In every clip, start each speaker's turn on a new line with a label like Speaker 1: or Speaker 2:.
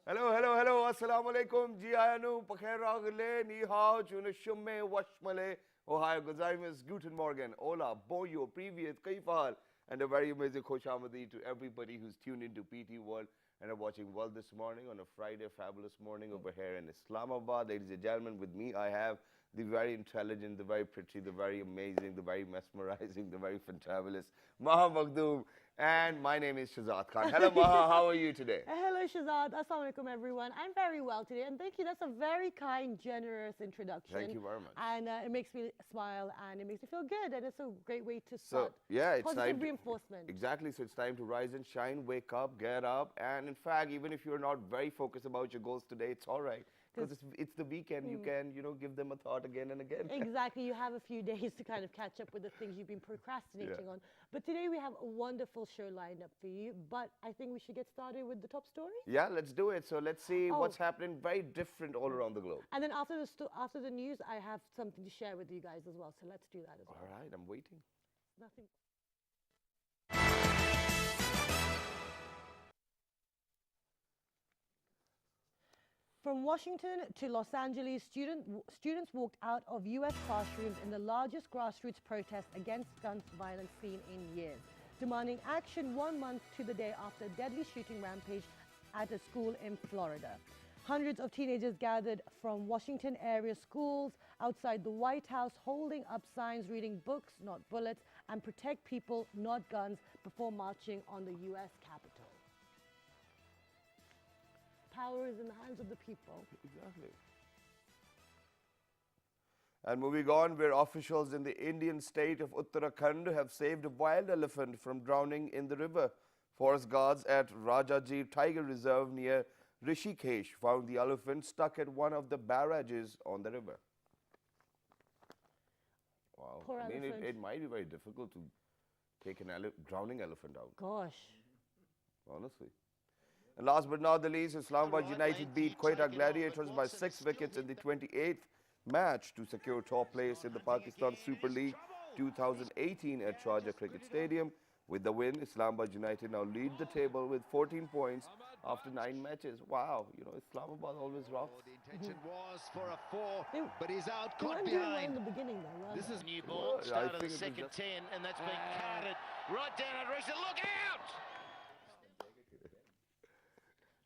Speaker 1: Hello, hello, hello. Assalamu alaikum. Ji ayanu pakhair ragle ni hao chune shumme washmale. Ohio gozaima's Guten Morgen. Hola, boyo, previous kaifal. And a very amazing khosh amadi to everybody who's tuned into PT World and are watching World this morning on a Friday, fabulous morning over here in Islamabad. Ladies and gentlemen, with me I have the very intelligent, the very pretty, the very amazing, the very mesmerizing, the very fantabulous Maha Makhdoom. And my name is Shazad Khan. Hello Maha, how are you today?
Speaker 2: Hello Shazad, Assalamu alaikum everyone. I'm very well today and thank you. That's a very kind, generous introduction.
Speaker 1: Thank you very much.
Speaker 2: And it makes me smile and it makes me feel good and it's a great way to
Speaker 1: So,
Speaker 2: start.
Speaker 1: yeah, it's
Speaker 2: positive
Speaker 1: time
Speaker 2: reinforcement.
Speaker 1: Exactly, so it's time to rise and shine, wake up, get up. And in fact, even if you're not very focused about your goals today, it's all right. Because it's the weekend, you can, give them a thought again and again.
Speaker 2: Exactly, you have a few days to kind of catch up with the things you've been procrastinating on. But today we have a wonderful show lined up for you, but I think we should get started with the top story.
Speaker 1: Yeah, let's do it. So let's see what's happening very different all around the globe.
Speaker 2: And then after the news, I have something to share with you guys as well, so let's do that as well.
Speaker 1: All right, I'm waiting.
Speaker 2: Nothing. From Washington to Los Angeles, students walked out of U.S. classrooms in the largest grassroots protest against gun violence seen in years, demanding action 1 month to the day after a deadly shooting rampage at a school in Florida. Hundreds of teenagers gathered from Washington area schools outside the White House holding up signs reading "Books, not bullets" and "Protect people, not guns" before marching on the U.S. Capitol. Power is in the hands of the people.
Speaker 1: Exactly. And moving on, where officials in the Indian state of Uttarakhand have saved a wild elephant from drowning in the river. Forest guards at Rajaji Tiger Reserve near Rishikesh found the elephant stuck at one of the barrages on the river. Wow.
Speaker 2: Poor
Speaker 1: I mean,
Speaker 2: elephant.
Speaker 1: it might be very difficult to take an drowning elephant out.
Speaker 2: Gosh.
Speaker 1: Honestly. And last but not the least, Islamabad United beat Quetta Gladiators by 6 wickets in the 28th match to secure top place in the Pakistan Super League 2018 at Sharjah Cricket Stadium. With the win, Islamabad United now lead the table with 14 points after 9 matches. Wow, Islamabad always rocks.
Speaker 3: The intention was for a 4, but he's out, caught
Speaker 2: Doing well in
Speaker 3: behind.
Speaker 2: the beginning though.
Speaker 3: This is
Speaker 4: New ball,
Speaker 1: I
Speaker 4: start of
Speaker 1: think
Speaker 4: the
Speaker 1: it was
Speaker 4: second
Speaker 1: just-
Speaker 4: 10, and that's been carted right down and reached it. Look out!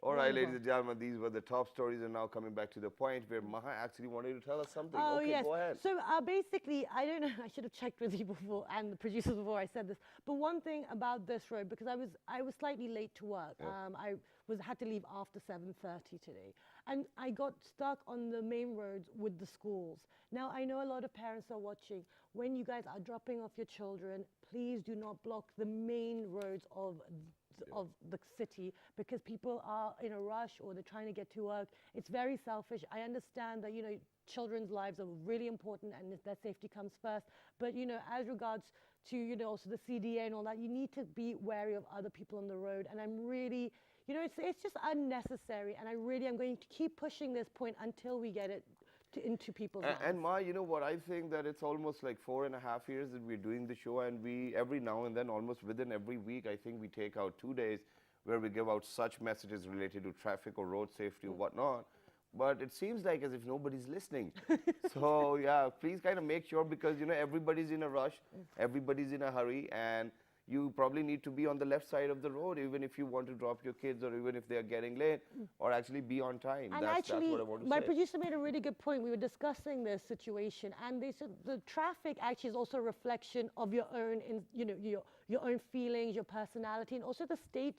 Speaker 1: All right, ladies and gentlemen, these were the top stories, and now coming back to the point where Maha actually wanted to tell us something.
Speaker 2: Oh,
Speaker 1: okay,
Speaker 2: yes.
Speaker 1: go ahead.
Speaker 2: So basically, I don't know, I should have checked with you before and the producers before I said this. But one thing about this road, because I was slightly late to work. I had to leave after 7:30 today. And I got stuck on the main roads with the schools. Now, I know a lot of parents are watching. When you guys are dropping off your children, please do not block the main roads of the city because people are in a rush or they're trying to get to work. It's very selfish. I understand that, children's lives are really important and their safety comes first. But, as regards to, also the CDA and all that, you need to be wary of other people on the road. And I'm really, it's just unnecessary. And I really am going to keep pushing this point until we get it into people's minds.
Speaker 1: And Ma, you know what, I think that it's almost like 4.5 years that we're doing the show, and we, every now and then, almost within every week, I think we take out 2 days where we give out such messages related to traffic or road safety or whatnot. But it seems like as if nobody's listening. So yeah, please kind of make sure, because everybody's in a rush, everybody's in a hurry, and you probably need to be on the left side of the road, even if you want to drop your kids, or even if they are getting late, or actually be on time.
Speaker 2: And
Speaker 1: That's
Speaker 2: actually,
Speaker 1: what I want to
Speaker 2: my
Speaker 1: say.
Speaker 2: producer made a really good point. We were discussing this situation, and they said the traffic actually is also a reflection of your own, your own feelings, your personality, and also the state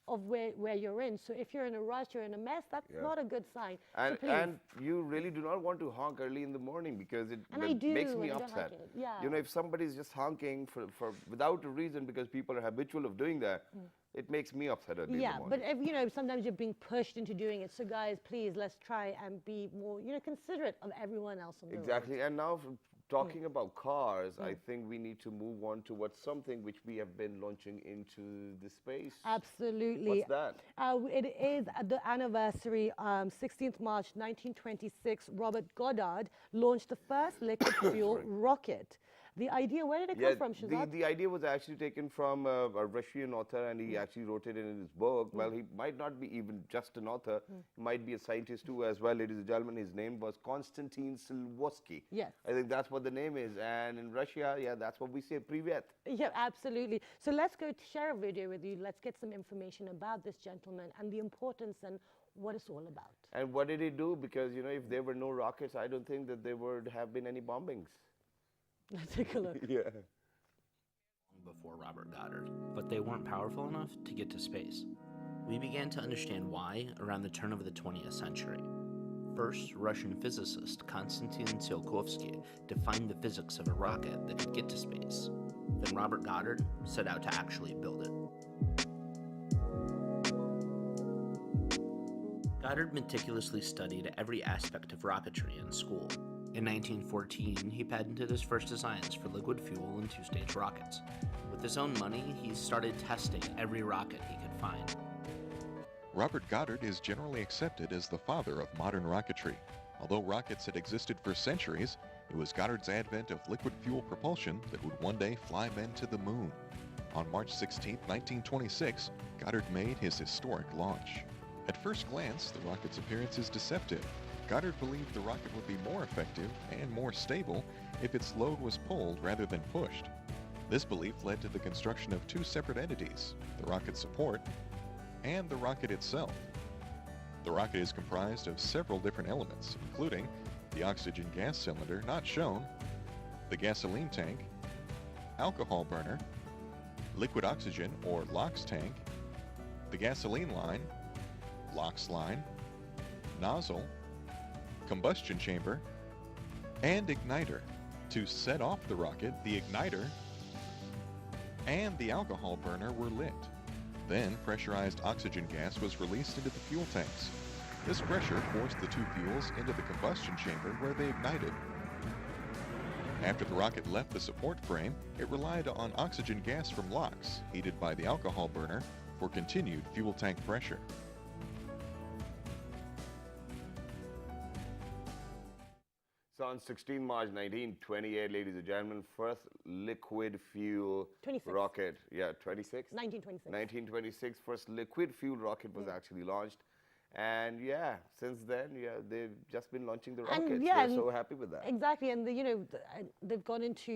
Speaker 2: of where you're in. So if you're in a rush, you're in a mess, that's not a good sign.
Speaker 1: And,
Speaker 2: so please.
Speaker 1: and you really do not want to honk early in the morning, because it
Speaker 2: And I do,
Speaker 1: makes me
Speaker 2: and I don't
Speaker 1: upset.
Speaker 2: like it. Yeah.
Speaker 1: If somebody's just honking for without a reason because people are habitual of doing that, it makes me upset early in the
Speaker 2: Yeah,
Speaker 1: morning.
Speaker 2: but if, sometimes you're being pushed into doing it. So guys, please, let's try and be more, considerate of everyone else on the road.
Speaker 1: Exactly. And now, talking about cars, I think we need to move on to something which we have been launching into the space.
Speaker 2: Absolutely.
Speaker 1: What's that?
Speaker 2: It is the anniversary, 16th March 1926. Robert Goddard launched the first liquid fuel rocket. the idea, where did it
Speaker 1: Yeah,
Speaker 2: come from, Shazad?
Speaker 1: the idea was actually taken from a Russian author, and he actually wrote it in his book. Well, he might not be even just an author, he might be a scientist too as well, ladies and gentlemen. His name was Konstantin Silvosky.
Speaker 2: Yes.
Speaker 1: I think that's what the name is, and in Russia, yeah, that's what we say, Privyet.
Speaker 2: Yeah, absolutely. So let's go to share a video with you. Let's get some information about this gentleman and the importance and what it's all about.
Speaker 1: And what did he do? Because, you know, if there were no rockets, I don't think that there would have been any bombings.
Speaker 2: Let's take a look.
Speaker 1: Yeah.
Speaker 5: Before Robert Goddard, but they weren't powerful enough to get to space. We began to understand why around the turn of the 20th century. First, Russian physicist Konstantin Tsiolkovsky defined the physics of a rocket that could get to space. Then Robert Goddard set out to actually build it. Goddard meticulously studied every aspect of rocketry in school. In 1914, he patented his first designs for liquid fuel and two-stage rockets. With his own money, he started testing every rocket he could find.
Speaker 6: Robert Goddard is generally accepted as the father of modern rocketry. Although rockets had existed for centuries, it was Goddard's advent of liquid fuel propulsion that would one day fly men to the moon. On March 16, 1926, Goddard made his historic launch. At first glance, the rocket's appearance is deceptive. Goddard believed the rocket would be more effective and more stable if its load was pulled rather than pushed. This belief led to the construction of two separate entities, the rocket support and the rocket itself. The rocket is comprised of several different elements, including the oxygen gas cylinder, not shown, the gasoline tank, alcohol burner, liquid oxygen or LOX tank, the gasoline line, LOX line, nozzle, combustion chamber, and igniter. To set off the rocket, the igniter and the alcohol burner were lit. Then pressurized oxygen gas was released into the fuel tanks. This pressure forced the two fuels into the combustion chamber where they ignited. After the rocket left the support frame, it relied on oxygen gas from LOX, heated by the alcohol burner, for continued fuel tank pressure.
Speaker 1: So on 16 March 1928, ladies and gentlemen, first liquid fuel
Speaker 2: 26.
Speaker 1: rocket. Yeah, 26?
Speaker 2: 1926.
Speaker 1: 1926, first liquid fuel rocket was actually launched. And yeah, since then, yeah, they've just been launching the rockets.
Speaker 2: yeah,
Speaker 1: We're so happy with that.
Speaker 2: Exactly, and they've gone into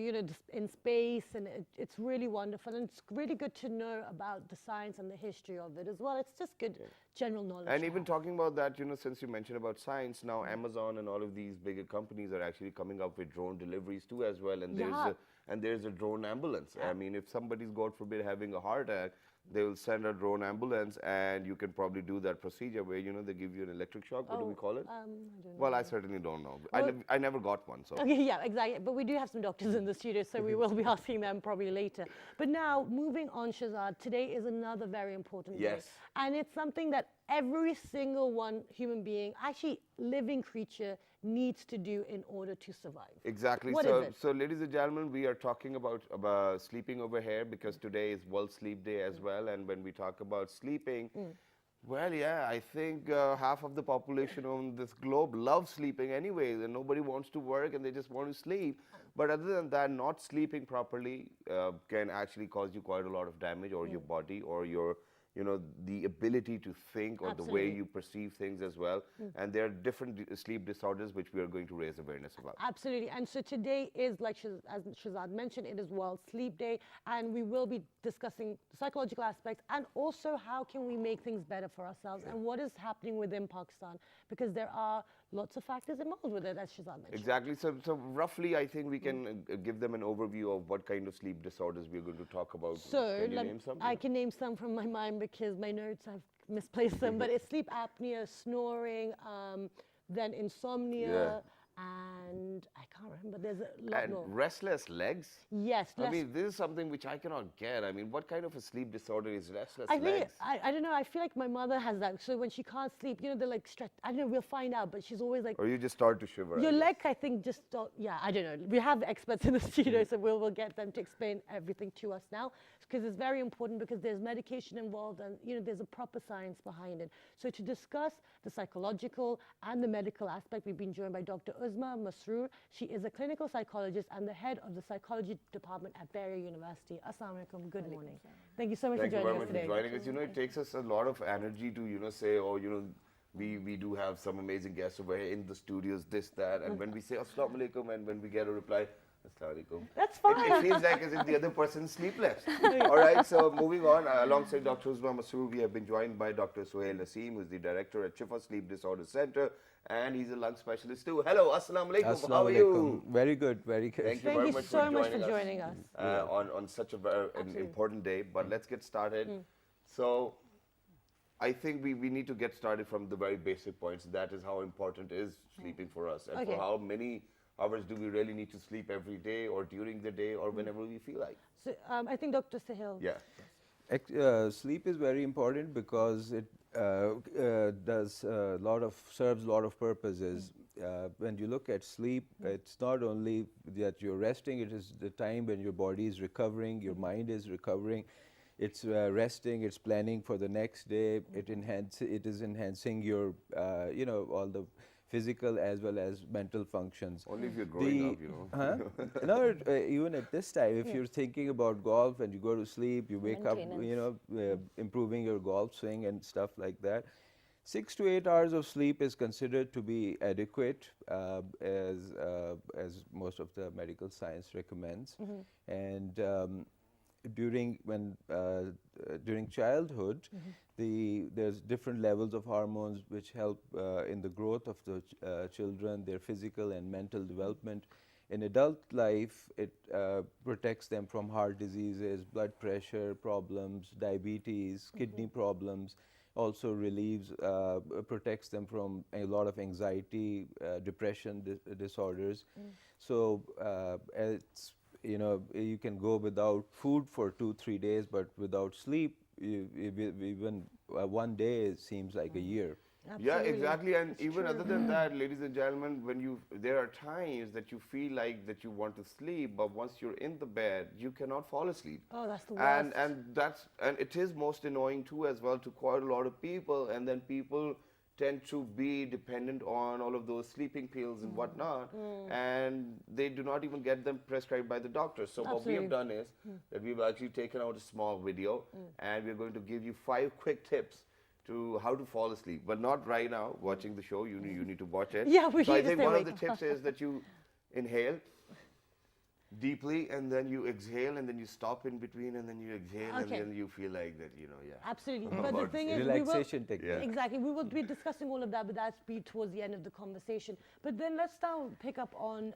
Speaker 2: in space, and it's really wonderful, and it's really good to know about the science and the history of it as well. It's just good general knowledge.
Speaker 1: And
Speaker 2: to
Speaker 1: even
Speaker 2: have.
Speaker 1: talking about that, since you mentioned about science, now Amazon and all of these bigger companies are actually coming up with drone deliveries too as well. And there's a drone ambulance.
Speaker 2: Yeah.
Speaker 1: I mean, if somebody's, God forbid, having a heart attack, they will send a drone ambulance, and you can probably do that procedure where, they give you an electric shock. What do we call it?
Speaker 2: I don't know.
Speaker 1: Well, I certainly don't know.
Speaker 2: Well,
Speaker 1: I never got one, so.
Speaker 2: Okay, yeah, exactly. But we do have some doctors in the studio, so we will be asking them probably later. But now, moving on, Shazad, today is another very important day.
Speaker 1: Yes.
Speaker 2: And it's something that every single human being, actually living creature, needs to do in order to survive.
Speaker 1: Exactly.
Speaker 2: What
Speaker 1: so,
Speaker 2: is it?
Speaker 1: so, ladies and gentlemen, we are talking about sleeping over here because today is World Sleep Day as well. And when we talk about sleeping, well, yeah, I think half of the population on this globe loves sleeping anyways, and nobody wants to work and they just want to sleep. But other than that, not sleeping properly can actually cause you quite a lot of damage, or your body, or your the ability to think, or the way you perceive things as well. And there are different sleep disorders which we are going to raise awareness about.
Speaker 2: Absolutely. And so today is, like as Shazad mentioned, it is World Sleep Day, and we will be discussing psychological aspects and also how can we make things better for ourselves and what is happening within Pakistan, because there are lots of factors involved with it, as Shazad mentioned.
Speaker 1: Exactly. So roughly, I think we can give them an overview of what kind of sleep disorders we're going to talk about.
Speaker 2: So
Speaker 1: Can you name some?
Speaker 2: I can name some from my mind because my notes, I've misplaced them, but it's sleep apnea, snoring, then insomnia, and I can't remember, there's a lot
Speaker 1: And
Speaker 2: more.
Speaker 1: restless legs?
Speaker 2: Yes.
Speaker 1: I mean, this is something which I cannot get. I mean, what kind of a sleep disorder is restless
Speaker 2: I think,
Speaker 1: legs?
Speaker 2: I don't know, I feel like my mother has that. So when she can't sleep, they're like stretched. I don't know, we'll find out, but she's always like,
Speaker 1: Or you just start to shiver.
Speaker 2: your
Speaker 1: I guess.
Speaker 2: leg, I think, just don't, yeah, I don't know. We have experts in the studio, so we'll get them to explain everything to us now, because it's very important, because there's medication involved and, there's a proper science behind it. So to discuss the psychological and the medical aspect, we've been joined by Dr. Uzma Masroor. She is a clinical psychologist and the head of the psychology department at Bahria University. Assalamu alaikum. Good morning. Thank you so much
Speaker 1: Thank
Speaker 2: for
Speaker 1: you
Speaker 2: joining
Speaker 1: very
Speaker 2: us
Speaker 1: much
Speaker 2: today.
Speaker 1: for joining us. You know, it takes us a lot of energy to, you know, say, oh, you know, we do have some amazing guests over here in the studios, this, that, and when we say Assalamu alaikum and when we get a reply, Assalamu alaikum.
Speaker 2: That's fine.
Speaker 1: It feels like as if the other person sleepless. All right, so moving on, alongside Dr. Uzma Masroor, we have been joined by Dr. Suhail Naseem, who is the director at Shifa Sleep Disorder Center, and he's a lung specialist too. Hello, Assalamu alaikum. How are you?
Speaker 7: Very good, very good.
Speaker 1: Thank you
Speaker 2: Thank
Speaker 1: very
Speaker 2: you
Speaker 1: much
Speaker 2: so
Speaker 1: for
Speaker 2: much for
Speaker 1: joining
Speaker 2: joining
Speaker 1: us,
Speaker 2: us.
Speaker 1: on such a very an important day. But let's get started. So, I think we need to get started from the very basic points. That is how important is sleeping for us, and for how many hours do we really need to sleep every day, or during the day, or whenever we feel like.
Speaker 2: So, I think Dr. Sahil.
Speaker 1: Yeah.
Speaker 7: Sleep is very important because it serves a lot of purposes. When you look at sleep, it's not only that you're resting, it is the time when your body is recovering, your mind is recovering. It's resting, it's planning for the next day, it is enhancing your, you know, all the physical as well as mental functions.
Speaker 1: Only if you're growing up, you know.
Speaker 7: No, even at this time, if you're thinking about golf and you go to sleep, you wake up, you know, improving your golf swing and stuff like that. 6 to 8 hours of sleep is considered to be adequate, as most of the medical science recommends. And during childhood, there's different levels of hormones which help in the growth of the children, their physical and mental development. In adult life, it protects them from heart diseases, blood pressure problems, diabetes, kidney problems. Also relieves, protects them from a lot of anxiety, depression disorders. So it's, you know, you can go without food for 2-3 days, but without sleep, even 1 day seems like a year.
Speaker 2: Absolutely.
Speaker 1: Yeah, exactly. And
Speaker 2: It's
Speaker 1: even
Speaker 2: true.
Speaker 1: other than that, ladies and gentlemen, there are times that you feel like that you want to sleep, but once you're in the bed, you cannot fall asleep.
Speaker 2: Oh, that's the worst.
Speaker 1: And it is most annoying too as well to quite a lot of people, and then people tend to be dependent on all of those sleeping pills and whatnot, and they do not even get them prescribed by the doctor. So what we have done is that we've actually taken out a small video, and we're going to give you 5 quick tips to how to fall asleep, but not right now watching the show. You need to watch it.
Speaker 2: Yeah, we
Speaker 1: so I
Speaker 2: need to
Speaker 1: think
Speaker 2: stay
Speaker 1: one of
Speaker 2: awake.
Speaker 1: the tips is that you inhale deeply, and then you exhale, and then you stop in between, and then you exhale, and
Speaker 2: Okay.
Speaker 1: then you feel like that, you know, yeah.
Speaker 2: Absolutely. But the
Speaker 1: About
Speaker 2: thing is,
Speaker 7: Relaxation technique.
Speaker 1: Yeah.
Speaker 2: exactly, we will be discussing all of that, but that's be towards the end of the conversation. But then let's now pick up on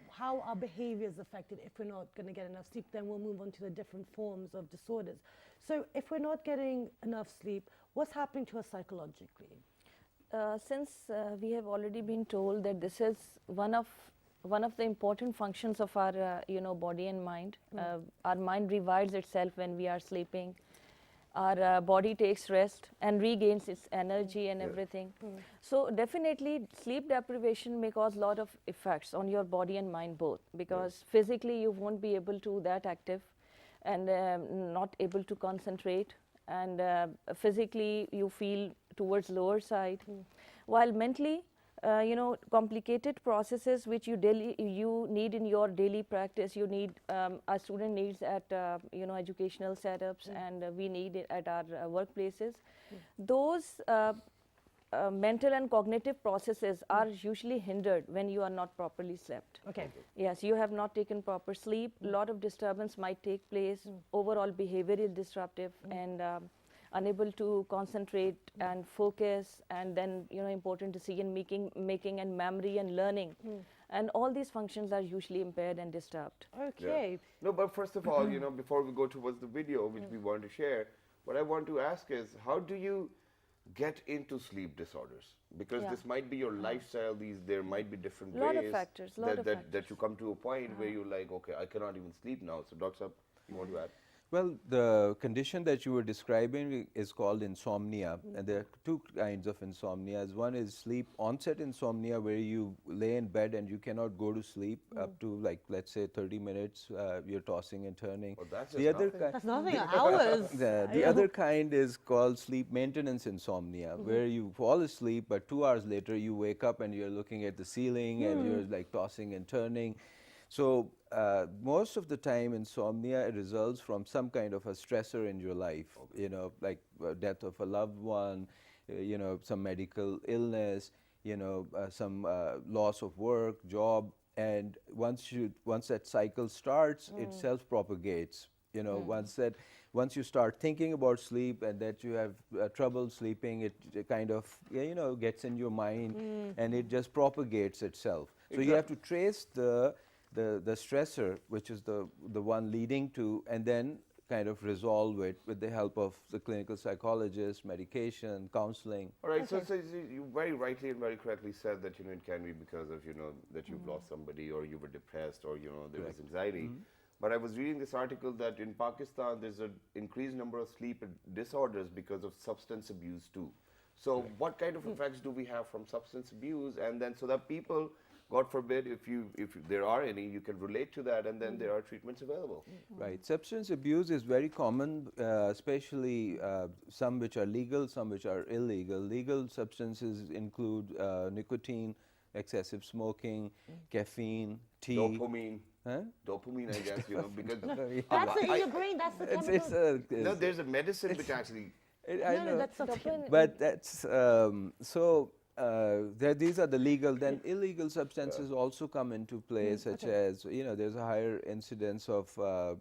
Speaker 2: how our behavior is affected if we're not going to get enough sleep. Then we'll move on to the different forms of disorders. So if we're not getting enough sleep, what's happening to us psychologically?
Speaker 8: Since we have already been told that this is one of the important functions of our body and mind. Our mind rewires itself when we are sleeping. Our body takes rest and regains its energy and everything. So definitely sleep deprivation may cause a lot of effects on your body and mind both, because physically you won't be able to that active and not able to concentrate, and physically you feel towards lower side, while mentally complicated processes which you need in your daily practice, you need, a student needs at educational setups, and we need it at our workplaces. Those mental and cognitive processes are usually hindered when you are not properly slept.
Speaker 2: Okay.
Speaker 8: Yes, you have not taken proper sleep, a lot of disturbance might take place, overall behavior is disruptive, and unable to concentrate and focus, and then important decision making and memory and learning, and all these functions are usually impaired and disturbed.
Speaker 2: Okay.
Speaker 1: Yeah. No, but first of all, before we go towards the video which we want to share, what I want to ask is, how do you get into sleep disorders? Because this might be your lifestyle. There might be different
Speaker 8: Lot of
Speaker 1: ways
Speaker 8: factors,
Speaker 1: that you come to a point where you're like, okay, I cannot even sleep now. So Dr. Saab, you want to add?
Speaker 7: Well, the condition that you were describing is called insomnia, and there are two kinds of insomnia. One is sleep onset insomnia, where you lay in bed and you cannot go to sleep up to, like, let's say 30 minutes, you're tossing and turning.
Speaker 1: Well, that's
Speaker 7: The
Speaker 1: just
Speaker 7: other
Speaker 1: nothing.
Speaker 2: That's nothing, hours.
Speaker 7: The other kind is called sleep maintenance insomnia, where you fall asleep, but 2 hours later you wake up and you're looking at the ceiling and you're like tossing and turning. So most of the time, insomnia results from some kind of a stressor in your life, you know, like death of a loved one, you know, some medical illness, you know, some loss of work, job, and once that cycle starts, it self-propagates. You know, once you start thinking about sleep and that you have trouble sleeping, it kind of, you know, gets in your mind and it just propagates itself. So you have to trace the stressor, which is the one leading to, and then kind of resolve it with the help of the clinical psychologist, medication, counseling.
Speaker 1: All right, so you very rightly and very correctly said that, you know, it can be because of, you know, that you've lost somebody or you were depressed or, you know, there was anxiety. But I was reading this article that in Pakistan, there's an increased number of sleep disorders because of substance abuse too. So what kind of effects do we have from substance abuse? And then so that people, God forbid, if there are any, you can relate to that, and then there are treatments available.
Speaker 7: Right. Substance abuse is very common, especially some which are legal, some which are illegal. Legal substances include nicotine, excessive smoking, caffeine, tea.
Speaker 1: Dopamine.
Speaker 7: Huh?
Speaker 1: Dopamine, I guess, you know, because
Speaker 2: That's in your brain. That's the chemical.
Speaker 1: no, there's a medicine which actually.
Speaker 7: I know.
Speaker 2: That's something.
Speaker 7: But that's these are the legal. Then illegal substances also come into play, such as, you know, there's a higher incidence of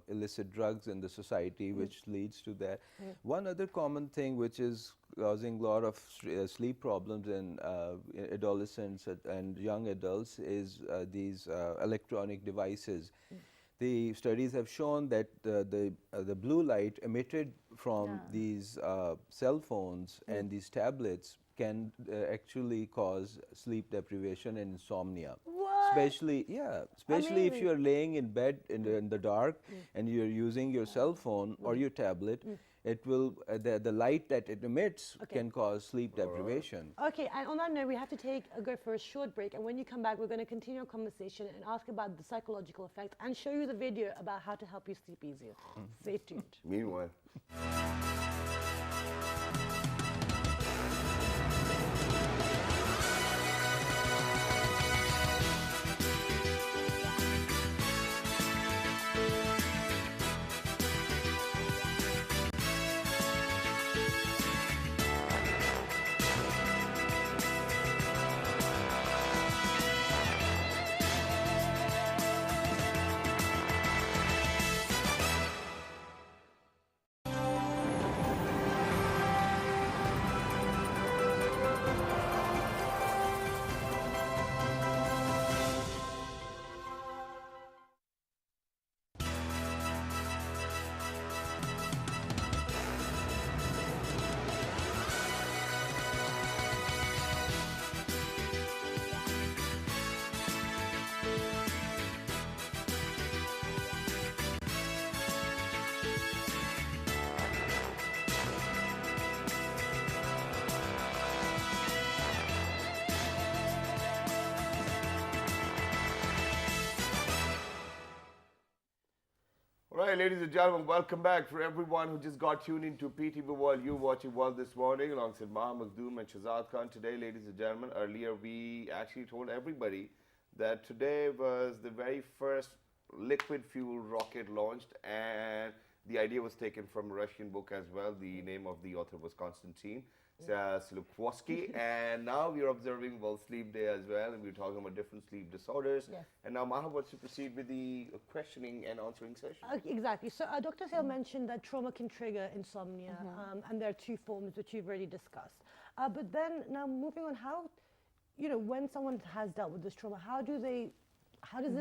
Speaker 7: illicit drugs in the society, which leads to that. One other common thing which is causing a lot of sleep problems in adolescents and young adults is these electronic devices. The studies have shown that the blue light emitted from these cell phones and these tablets can actually cause sleep deprivation and insomnia.
Speaker 2: What?
Speaker 7: Especially if you're laying in bed in the dark and you're using your cell phone or your tablet, it will the light that it emits can cause sleep deprivation.
Speaker 2: Okay, and on that note, we have to go for a short break, and when you come back, we're going to continue our conversation and ask about the psychological effects and show you the video about how to help you sleep easier. Stay tuned.
Speaker 1: Meanwhile. All right, ladies and gentlemen, welcome back. For everyone who just got tuned into PTV World, you're watching World this morning alongside Maha Makhdoom and Shahzad Khan. Today, ladies and gentlemen, earlier we actually told everybody that today was the very first liquid fuel rocket launched, and the idea was taken from a Russian book as well. The name of the author was Konstantin Tsiolkovsky. And now we're observing World Sleep Day as well, and we're talking about different sleep disorders.
Speaker 2: Yes.
Speaker 1: And now Maha wants to proceed with the questioning and answering session.
Speaker 2: Exactly. So Dr. Sale mentioned that trauma can trigger insomnia, and there are two forms which you've already discussed. But then now moving on, how, you know, when someone has dealt with this trauma, how does it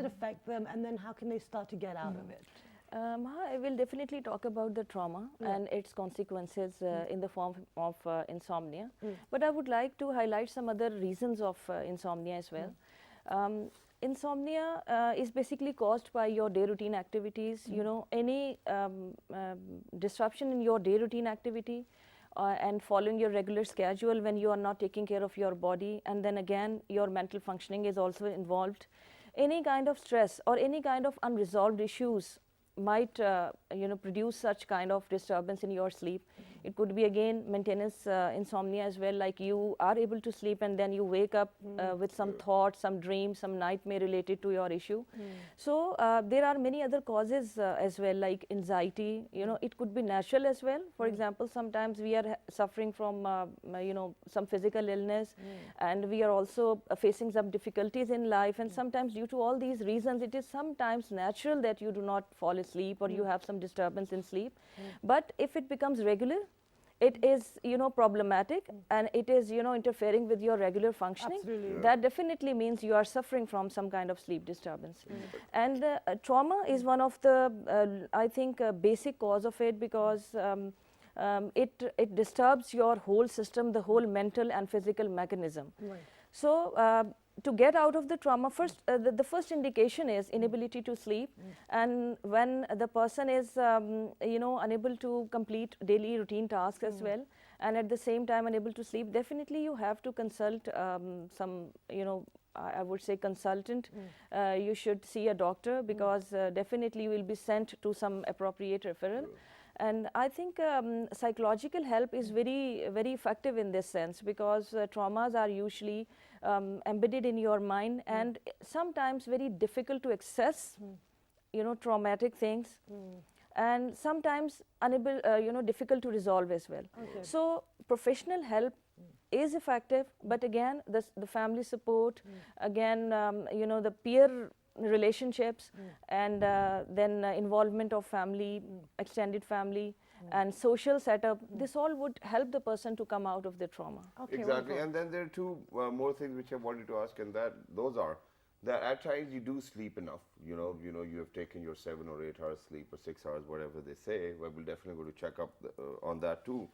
Speaker 2: affect them, and then how can they start to get out of it?
Speaker 8: I will definitely talk about the trauma and its consequences in the form of insomnia. But I would like to highlight some other reasons of insomnia as well. insomnia is basically caused by your day routine activities. You know, any disruption in your day routine activity and following your regular schedule when you are not taking care of your body, and then again your mental functioning is also involved. Any kind of stress or any kind of unresolved issues might produce such kind of disturbance in your sleep. It could be again maintenance insomnia as well, like you are able to sleep and then you wake up with some thoughts, some dreams, some nightmare related to your issue. So there are many other causes as well, like anxiety. You know, it could be natural as well. For example, sometimes we are suffering from some physical illness, and we are also facing some difficulties in life, and sometimes due to all these reasons it is sometimes natural that you do not fall asleep or you have some disturbance in sleep. But if it becomes regular, it is problematic, and it is interfering with your regular functioning.
Speaker 2: Absolutely.
Speaker 8: That definitely means you are suffering from some kind of sleep disturbance. And trauma is one of the I think basic cause of it, because it disturbs your whole system, the whole mental and physical mechanism.
Speaker 2: Right.
Speaker 8: So to get out of the trauma, first the first indication is inability to sleep, and when the person is unable to complete daily routine tasks as well, and at the same time unable to sleep, definitely you have to consult some I would say consultant. You should see a doctor, because definitely you will be sent to some appropriate referral. And I think psychological help is very, very effective in this sense, because traumas are usually embedded in your mind, and sometimes very difficult to access, traumatic things, and sometimes unable, difficult to resolve as well. So professional help is effective, but again, the family support, again, the peer relationships, and then involvement of family, extended family, and social setup, this all would help the person to come out of the trauma.
Speaker 2: Okay,
Speaker 1: Exactly.
Speaker 2: wonderful.
Speaker 1: And then there are two more things which I wanted to ask, and those are that at times you do sleep enough. You have taken your 7 or 8 hours sleep, or 6 hours, whatever they say. Well, we'll definitely go to check up on that too.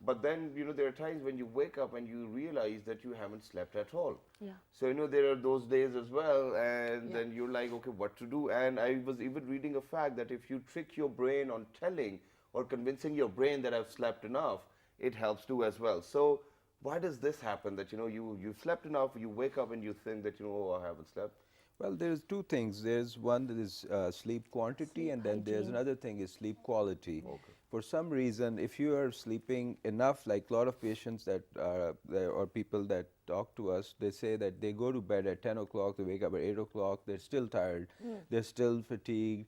Speaker 1: But then, there are times when you wake up and you realize that you haven't slept at all.
Speaker 8: Yeah.
Speaker 1: So, there are those days as well, and then you're like, okay, what to do? And I was even reading a fact that if you trick your brain on telling or convincing your brain that I've slept enough, it helps too as well. So why does this happen, that, you've slept enough, you wake up and you think that, oh, I haven't slept?
Speaker 7: Well, there's two things. There's one that is sleep quantity, and then there's another thing is sleep quality.
Speaker 1: Okay.
Speaker 7: For some reason, if you are sleeping enough, like a lot of patients that or people that talk to us, they say that they go to bed at 10 o'clock, they wake up at 8 o'clock, they're still tired, they're still fatigued.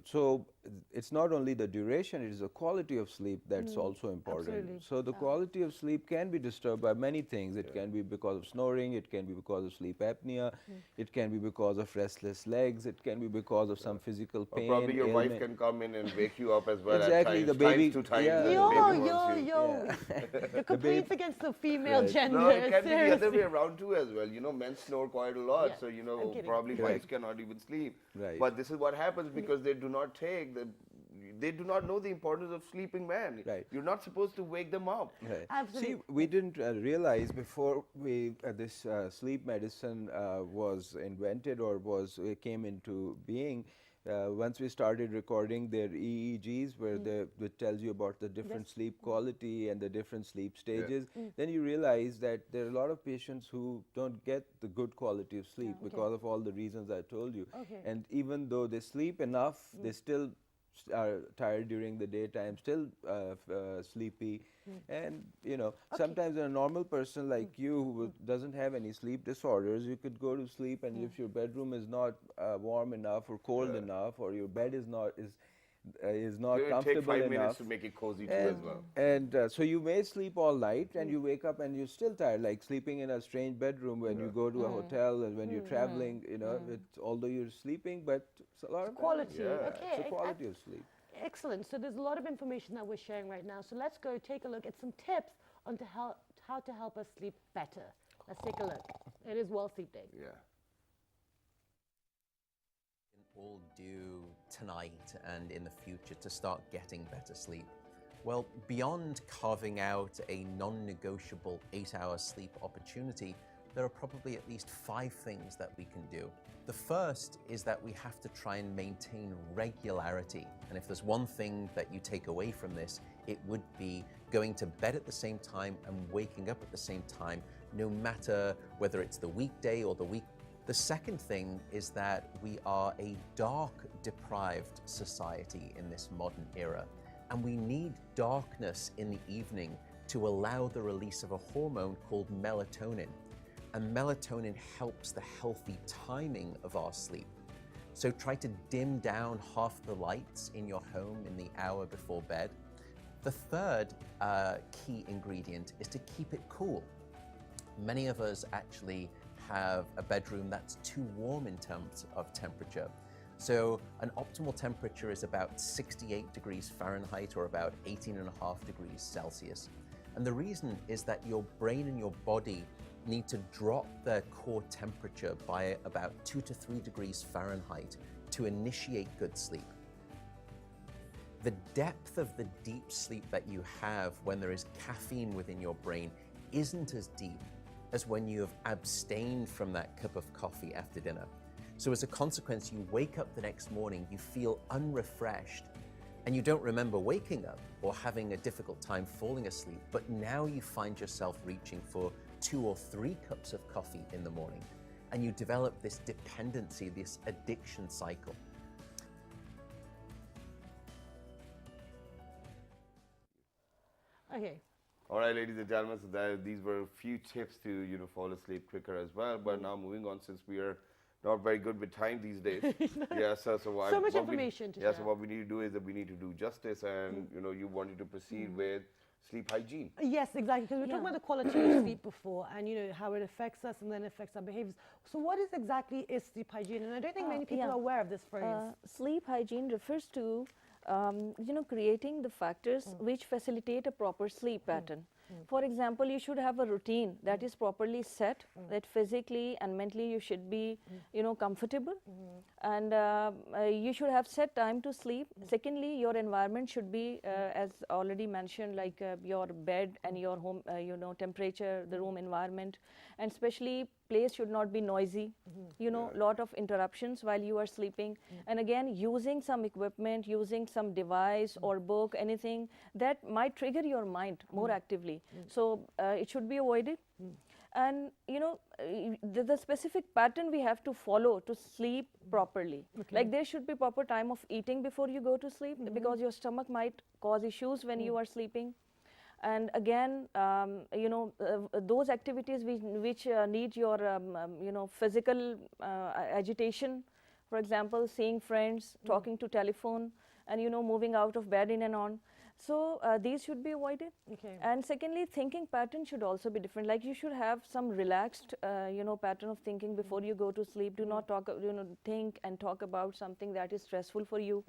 Speaker 7: So it's not only the duration, it is the quality of sleep that's also important.
Speaker 2: Absolutely.
Speaker 7: So the quality of sleep can be disturbed by many things. It can be because of snoring, it can be because of sleep apnea, it can be because of restless legs, it can be because of some physical
Speaker 1: Or
Speaker 7: pain.
Speaker 1: probably your wife
Speaker 7: ailment.
Speaker 1: can come in and wake you up as well.
Speaker 7: Exactly,
Speaker 1: at
Speaker 7: the
Speaker 1: times,
Speaker 7: baby-
Speaker 1: times 2 times.
Speaker 7: yeah.
Speaker 1: and the
Speaker 2: Yo,
Speaker 1: baby wants you.
Speaker 2: the complaints against the female gender.
Speaker 1: No, it can be the other
Speaker 2: seriously.
Speaker 1: way around too as well. Men snore quite a lot,
Speaker 2: Yeah,
Speaker 1: so
Speaker 2: I'm kidding.
Speaker 1: probably
Speaker 7: Correct.
Speaker 1: wives cannot even sleep.
Speaker 7: Right.
Speaker 1: But this is what happens because they do not they do not know the importance of sleeping man.
Speaker 7: Right.
Speaker 1: You're not supposed to wake them up.
Speaker 7: Right.
Speaker 2: Absolutely.
Speaker 7: See, we didn't realize before this sleep medicine was invented or came into being. Once we started recording their EEGs, where which tells you about the different sleep quality and the different sleep stages, then you realize that there are a lot of patients who don't get the good quality of sleep because of all the reasons I told you.
Speaker 2: Okay.
Speaker 7: And even though they sleep enough, they still are tired during the daytime, still sleepy. And sometimes a normal person like you who doesn't have any sleep disorders, you could go to sleep, and if your bedroom is not warm enough or cold enough, or your bed is not
Speaker 1: It will
Speaker 7: comfortable
Speaker 1: take 5
Speaker 7: enough,
Speaker 1: minutes to make it cozy too as well.
Speaker 7: and so you may sleep all night, and you wake up and you're still tired, like sleeping in a strange bedroom when you go to a hotel and when you're traveling. Although you're sleeping, but it's a lot of
Speaker 2: Quality.
Speaker 1: Yeah.
Speaker 2: Okay.
Speaker 7: it's the quality of sleep.
Speaker 2: Excellent. So there's a lot of information that we're sharing right now. So let's go take a look at some tips on how to help us sleep better. Let's take a look. It is World Sleep Day.
Speaker 1: Yeah.
Speaker 9: All do tonight and in the future to start getting better sleep? Well, beyond carving out a non-negotiable 8-hour sleep opportunity, there are probably at least 5 things that we can do. The first is that we have to try and maintain regularity. And if there's one thing that you take away from this, it would be going to bed at the same time and waking up at the same time, no matter whether it's the weekday or the week. The second thing is that we are a dark-deprived society in this modern era, and we need darkness in the evening to allow the release of a hormone called melatonin. And melatonin helps the healthy timing of our sleep. So try to dim down half the lights in your home in the hour before bed. The third key ingredient is to keep it cool. Many of us actually have a bedroom that's too warm in terms of temperature. So an optimal temperature is about 68 degrees Fahrenheit or about 18.5 degrees Celsius. And the reason is that your brain and your body need to drop their core temperature by about 2 to 3 degrees Fahrenheit to initiate good sleep. The depth of the deep sleep that you have when there is caffeine within your brain isn't as deep as when you have abstained from that cup of coffee after dinner. So as a consequence, you wake up the next morning, you feel unrefreshed, and you don't remember waking up or having a difficult time falling asleep, but now you find yourself reaching for 2 or 3 cups of coffee in the morning, and you develop this dependency, this addiction cycle.
Speaker 2: Okay.
Speaker 1: All right, ladies and gentlemen, so these were a few tips to fall asleep quicker as well. But now moving on, since we are not very good with time these days. Yeah, so
Speaker 2: much information to
Speaker 1: share.
Speaker 2: share.
Speaker 1: So what we need to do is that we need to do justice, and you wanted to proceed with sleep hygiene.
Speaker 2: Yes, exactly, because we were talking about the quality of sleep before, and how it affects us and then affects our behaviors. So what exactly is sleep hygiene? And I don't think many people are aware of this phrase.
Speaker 8: Sleep hygiene refers to creating the factors which facilitate a proper sleep pattern. For example, you should have a routine that is properly set, that physically and mentally you should be, comfortable, and you should have set time to sleep. Secondly, your environment should be, as already mentioned, like your bed and your home, temperature, the room environment, and especially place should not be noisy, lot of interruptions while you are sleeping. And again, using some equipment, using some device or book, anything that might trigger your mind more actively. So it should be avoided. And the specific pattern we have to follow to sleep properly. Like there should be proper time of eating before you go to sleep, because your stomach might cause issues when you are sleeping. And again, those activities which need your, physical agitation, for example, seeing friends, talking to telephone, and, moving out of bed in and on. So these should be avoided.
Speaker 2: Okay.
Speaker 8: And secondly, thinking pattern should also be different. Like you should have some relaxed, pattern of thinking before you go to sleep. Do not talk, think and talk about something that is stressful for you.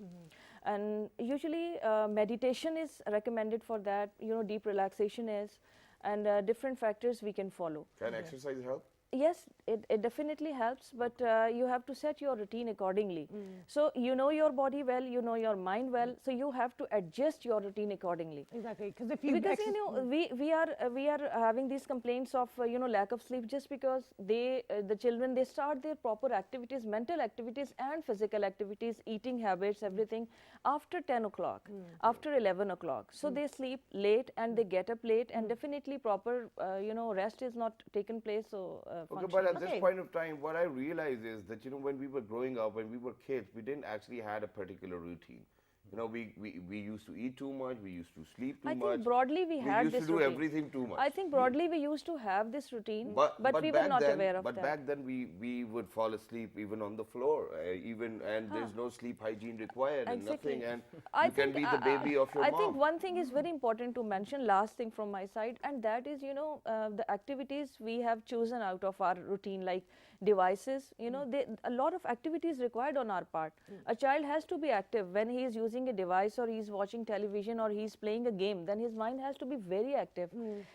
Speaker 8: And usually meditation is recommended for that. Deep relaxation is, and different factors we can follow.
Speaker 1: Can exercise help?
Speaker 8: Yes, it definitely helps, but you have to set your routine accordingly. So you know your body well, you know your mind well, so you have to adjust your routine accordingly.
Speaker 2: Exactly, because if you
Speaker 8: we are having these complaints of lack of sleep just because the children, they start their proper activities, mental activities and physical activities, eating habits, everything after 10 o'clock, after 11 o'clock. So they sleep late and they get up late, and definitely proper rest is not taken place. So
Speaker 1: okay, but at this point of time, what I realize is that when we were growing up, when we were kids, we didn't actually had a particular routine. We used to eat too much, we used to sleep too much.
Speaker 8: I think broadly we had
Speaker 1: this routine. We used to do everything too much.
Speaker 8: I think broadly we used to have this routine, but we were not aware of that.
Speaker 1: But back then we would fall asleep even on the floor, and there's no sleep hygiene required and nothing, and you can be the baby of your mom.
Speaker 8: I think one thing is very important to mention, last thing from my side, and that is, the activities we have chosen out of our routine, like devices, you know, a lot of activity is required on our part. A child has to be active when he is using a device or he is watching television or he is playing a game, then his mind has to be very active.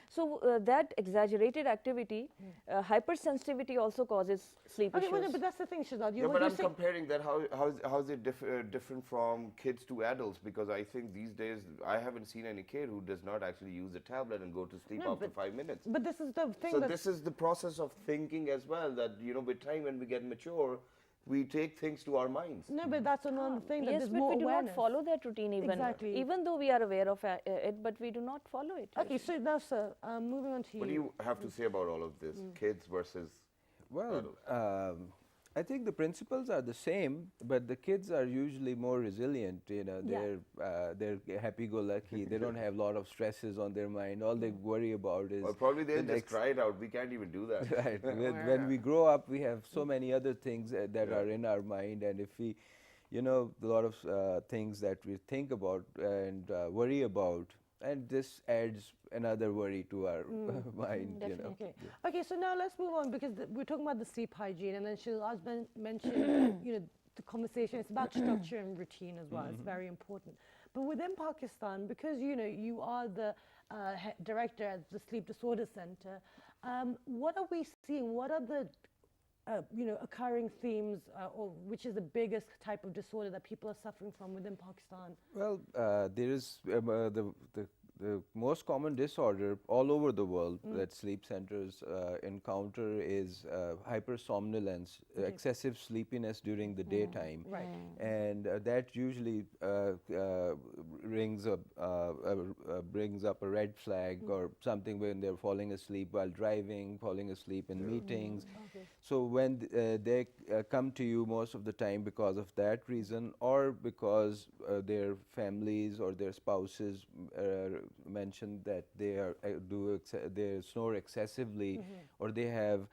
Speaker 8: So that exaggerated activity, hypersensitivity also causes sleep issues.
Speaker 2: Well, but that's the thing, Shazad.
Speaker 1: Yeah, but I'm comparing that, how is it different from kids to adults? Because I think these days, I haven't seen any kid who does not actually use a tablet and go to sleep after 5 minutes.
Speaker 2: But this is the thing.
Speaker 1: So this is the process of thinking as well, that, you know, with time when we get mature, we take things to our minds.
Speaker 2: No, but that's another thing. That
Speaker 8: Yes,
Speaker 2: there's
Speaker 8: but
Speaker 2: more
Speaker 8: we do
Speaker 2: awareness.
Speaker 8: not follow that routine even though we are aware of it, but we do not follow it.
Speaker 2: Okay, so now, sir, moving on to you.
Speaker 1: What do you have to say about all of this, kids versus adults?
Speaker 7: I think the principles are the same, but the kids are usually more resilient. You know, they're happy-go-lucky. They don't have a lot of stresses on their mind. All they worry about is.
Speaker 1: Well, probably they'll just try it out. We can't even do that.
Speaker 7: Right. When we grow up, we have so many other things that are in our mind, and if we, you know, a lot of things that we think about and worry about, and this adds another worry to our mind. You know.
Speaker 2: Okay, so now let's move on, because we're talking about the sleep hygiene, and then Shilaz mentioned, you know, the conversation. It's about structure and routine as well. It's very important. But within Pakistan, because you know you are the director at the Sleep Disorder Center, what are we seeing? What are the you know, occurring themes, or which is the biggest type of disorder that people are suffering from within Pakistan?
Speaker 7: Well, there is the most common disorder all over the world that sleep centers encounter is hypersomnolence, excessive sleepiness during the daytime.
Speaker 2: Right.
Speaker 7: And that usually brings up a red flag or something when they're falling asleep while driving, falling asleep in meetings. So when they come to you most of the time because of that reason, or because their families or their spouses mentioned that they are they snore excessively, or they have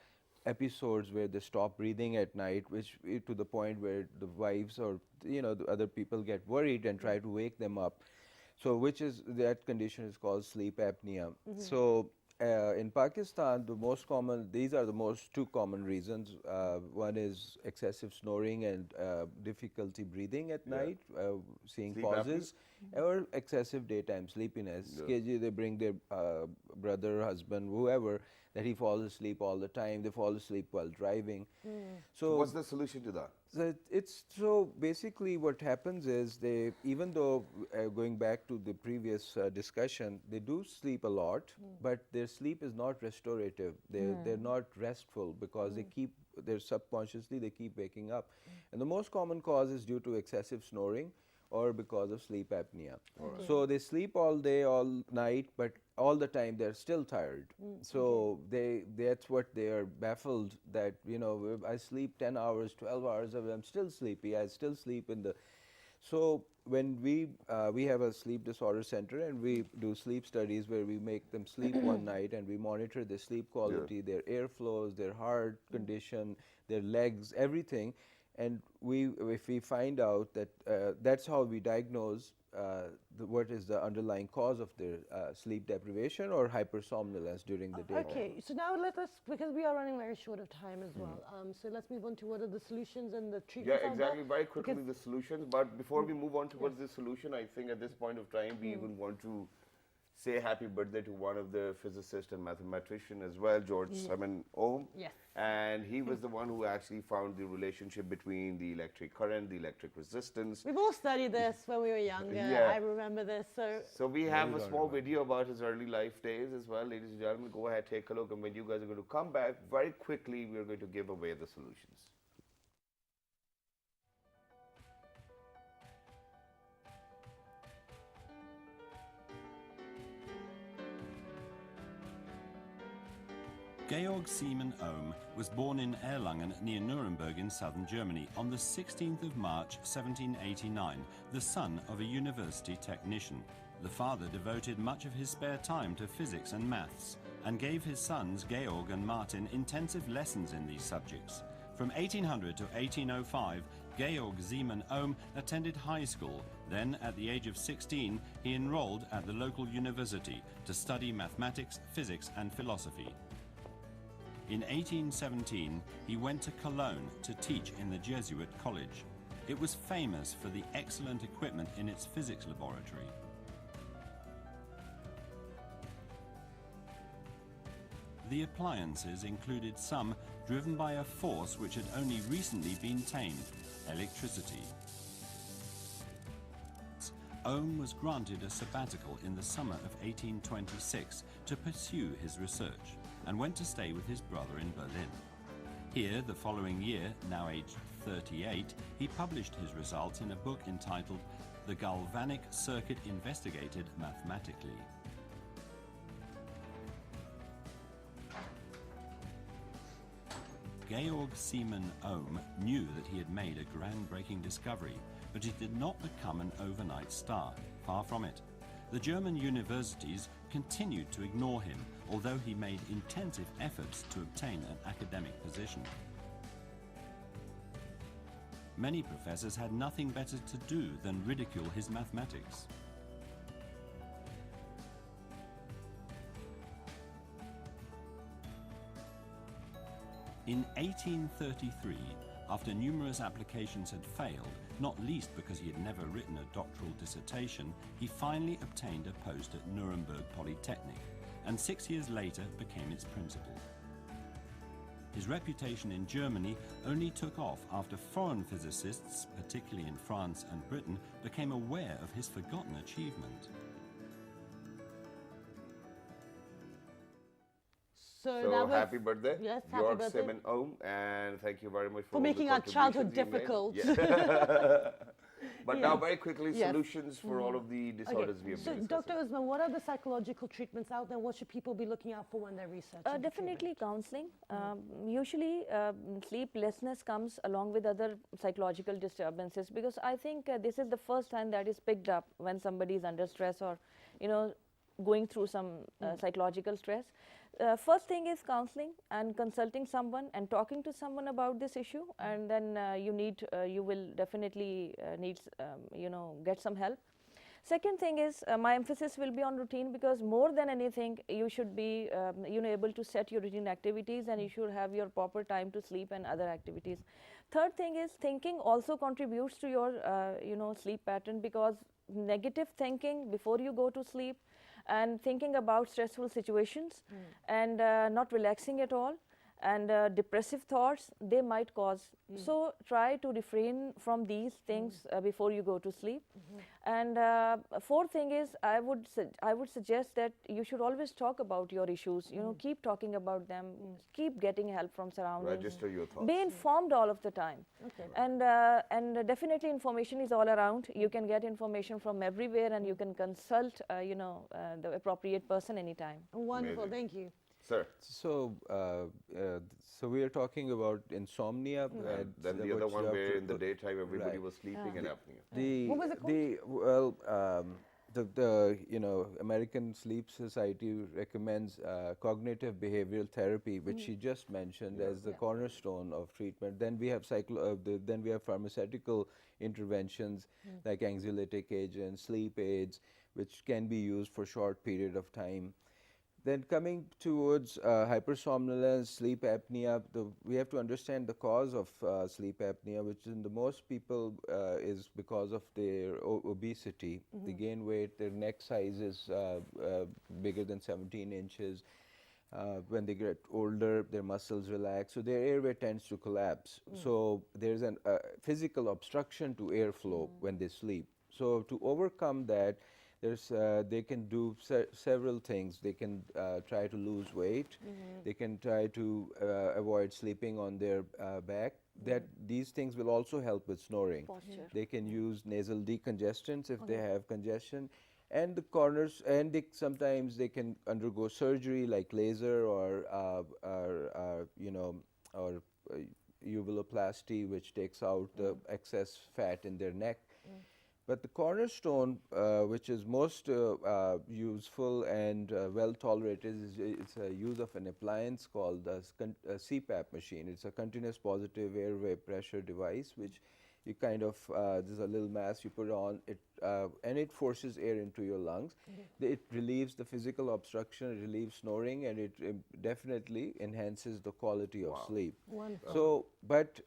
Speaker 7: episodes where they stop breathing at night, which to the point where the wives or, you know, the other people get worried and try to wake them up. So that condition is called sleep apnea. So in Pakistan, the most common, these are the most two common reasons. One is excessive snoring and difficulty breathing at night, seeing
Speaker 1: Sleep
Speaker 7: pauses, or excessive daytime sleepiness. They bring their brother, husband, whoever, that he falls asleep all the time. They fall asleep while driving.
Speaker 1: So what's the solution to that?
Speaker 7: So basically what happens is they, even though going back to the previous discussion, they do sleep a lot, but their sleep is not restorative. They're not restful because they're subconsciously they keep waking up. And the most common cause is due to excessive snoring or because of sleep apnea. So they sleep all day, all night, but all the time they're still tired. So that's what they are baffled that, you know, I sleep 10 hours, 12 hours, I'm still sleepy. I still sleep in the. So when we have a sleep disorder center and we do sleep studies where we make them sleep one night and we monitor their sleep quality, their airflows, their heart condition, their legs, everything. And if we find out that that's how we diagnose what is the underlying cause of their sleep deprivation or hypersomnolence during the day.
Speaker 2: Okay, so now let us, because we are running very short of time as well, so let's move on to what are the solutions and the treatments.
Speaker 1: Yeah, exactly. Very quickly the solutions. But before we move on towards the solution, I think at this point of time we even want to say happy birthday to one of the physicists and mathematician as well, George Simon Ohm.
Speaker 2: Yes.
Speaker 1: And he was the one who actually found the relationship between the electric current, the electric resistance.
Speaker 2: We've all studied this when we were younger.
Speaker 1: Yeah.
Speaker 2: I remember this.
Speaker 1: So we have a small video about his early life days as well. Ladies and gentlemen, go ahead, take a look. And when you guys are going to come back, very quickly, we're going to give away the solutions.
Speaker 10: Georg Simon Ohm was born in Erlangen near Nuremberg in southern Germany on the 16th of March 1789, the son of a university technician. The father devoted much of his spare time to physics and maths and gave his sons Georg and Martin intensive lessons in these subjects. From 1800 to 1805, Georg Simon Ohm attended high school. Then, at the age of 16, he enrolled at the local university to study mathematics, physics and philosophy. In 1817, he went to Cologne to teach in the Jesuit college. It was famous for the excellent equipment in its physics laboratory. The appliances included some driven by a force which had only recently been tamed: electricity. Ohm was granted a sabbatical in the summer of 1826 to pursue his research, and went to stay with his brother in Berlin. Here, the following year, now aged 38, he published his results in a book entitled The Galvanic Circuit Investigated Mathematically. Georg Simon Ohm knew that he had made a groundbreaking discovery, but he did not become an overnight star. Far from it. The German universities continued to ignore him, although he made intensive efforts to obtain an academic position. Many professors had nothing better to do than ridicule his mathematics. In 1833, after numerous applications had failed, not least because he had never written a doctoral dissertation, he finally obtained a post at Nuremberg Polytechnic, and 6 years later became its principal. His reputation in Germany only took off after foreign physicists, particularly in France and Britain, became aware of his forgotten achievement.
Speaker 2: So that was,
Speaker 1: happy birthday,
Speaker 2: yes, happy
Speaker 1: Georg
Speaker 2: birthday.
Speaker 1: Simon Ohm, and thank you very much for all
Speaker 2: making
Speaker 1: the
Speaker 2: our childhood
Speaker 1: contributions you made.
Speaker 2: difficult.
Speaker 1: But now, very quickly,
Speaker 2: Yes.
Speaker 1: solutions for all of the disorders we have
Speaker 2: So,
Speaker 1: been
Speaker 2: Dr.
Speaker 1: discussing.
Speaker 2: Usman, what are the psychological treatments out there? What should people be looking out for when they're researching?
Speaker 8: Definitely counseling. Usually sleeplessness comes along with other psychological disturbances, because I think this is the first time that is picked up when somebody is under stress or, you know, going through some psychological stress. First thing is counseling and consulting someone and talking to someone about this issue, and then you will definitely need get some help. Second thing is my emphasis will be on routine, because more than anything you should be able to set your routine activities, and you should have your proper time to sleep and other activities. Third thing is thinking also contributes to your sleep pattern, because negative thinking before you go to sleep and thinking about stressful situations and not relaxing at all, and depressive thoughts, they might cause. So try to refrain from these things before you go to sleep. And fourth thing is I would suggest that you should always talk about your issues. Keep talking about them, keep getting help from surroundings.
Speaker 1: Register your thoughts.
Speaker 8: Be informed all of the time.
Speaker 2: Okay.
Speaker 8: And definitely information is all around. You can get information from everywhere, and you can consult the appropriate person anytime.
Speaker 2: Wonderful,
Speaker 1: Amazing.
Speaker 2: thank you.
Speaker 1: Sir,
Speaker 7: So, so we are talking about insomnia.
Speaker 1: then the other one where in the
Speaker 7: day.
Speaker 1: daytime everybody
Speaker 7: Right.
Speaker 1: was sleeping and apnea.
Speaker 2: What was it called?
Speaker 7: The American Sleep Society recommends cognitive behavioral therapy, which she just mentioned as the cornerstone of treatment. Then we have then we have pharmaceutical interventions like anxiolytic agents, sleep aids, which can be used for short period of time. Then coming towards hypersomnolence, sleep apnea, we have to understand the cause of sleep apnea, which in the most people is because of their obesity. They gain weight, their neck size is bigger than 17 inches. When they get older, their muscles relax, so their airway tends to collapse. So there's a physical obstruction to airflow when they sleep. So to overcome that, they can do several things. They can try to lose weight. They can try to avoid sleeping on their back. These things will also help with snoring.
Speaker 8: Posture.
Speaker 7: They can use nasal decongestants if they have congestion. And the corners, and sometimes they can undergo surgery like laser or uvuloplasty, which takes out the excess fat in their neck. But the cornerstone, which is most useful and well tolerated, is a use of an appliance called a CPAP machine. It's a continuous positive airway pressure device, which you kind of, there's a little mask you put on, and it forces air into your lungs. It relieves the physical obstruction, it relieves snoring, and it definitely enhances the quality of sleep.
Speaker 2: Wonderful.
Speaker 7: So, but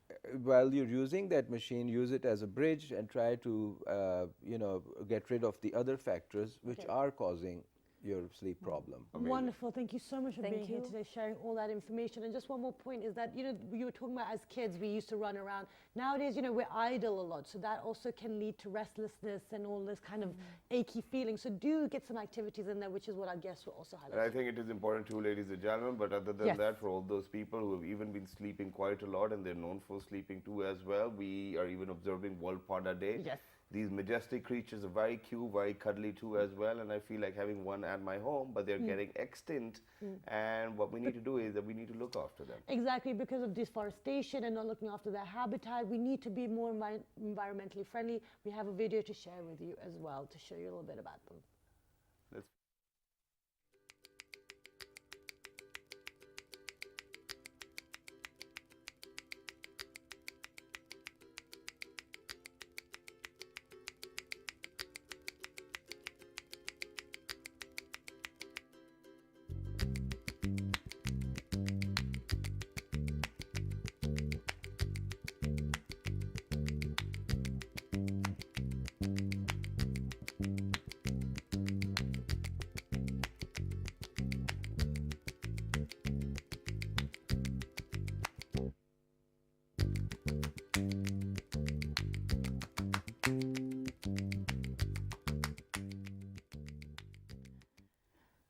Speaker 7: while you're using that machine, use it as a bridge and try to, you know, get rid of the other factors which are causing your sleep problem.
Speaker 2: Wonderful. Thank you so much for being here
Speaker 8: you.
Speaker 2: today, sharing all that information. And just one more point is that, you know, you were talking about as kids, we used to run around. Nowadays, you know, we're idle a lot. So that also can lead to restlessness and all this kind of achy feeling. So do get some activities in there, which is what our guests will also highlight.
Speaker 1: And I think it is important too, ladies and gentlemen, but other than that, for all those people who have even been sleeping quite a lot and they're known for sleeping too as well, we are even observing World Panda Day.
Speaker 2: Yes.
Speaker 1: These majestic creatures are very cute, very cuddly too as well, and I feel like having one at my home, but they're getting extinct, and what we need to do is that we need to look after them.
Speaker 2: Exactly, because of deforestation and not looking after their habitat, we need to be more environmentally friendly. We have a video to share with you as well to show you a little bit about them.
Speaker 1: Let's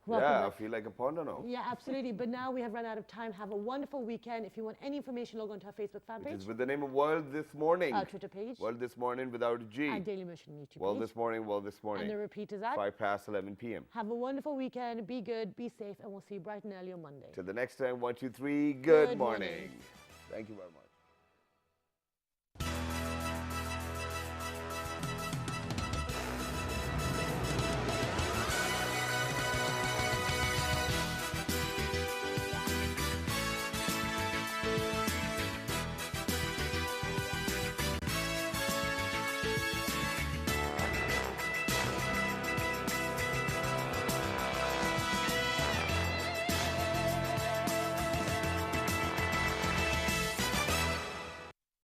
Speaker 2: Welcome
Speaker 1: I feel like a panda now.
Speaker 2: Yeah, absolutely. But now we have run out of time. Have a wonderful weekend. If you want any information, log on to our Facebook fan page.
Speaker 1: It's with the name of World This Morning.
Speaker 2: Our Twitter page.
Speaker 1: World This Morning without a G.
Speaker 2: Our Daily Motion YouTube
Speaker 1: World
Speaker 2: page.
Speaker 1: This Morning, World This Morning.
Speaker 2: And the repeat is at
Speaker 1: 11 p.m.
Speaker 2: Have a wonderful weekend. Be good, be safe, and we'll see you bright and early on Monday.
Speaker 1: Till the next time, 1, 2, 3, good morning. Thank you very much.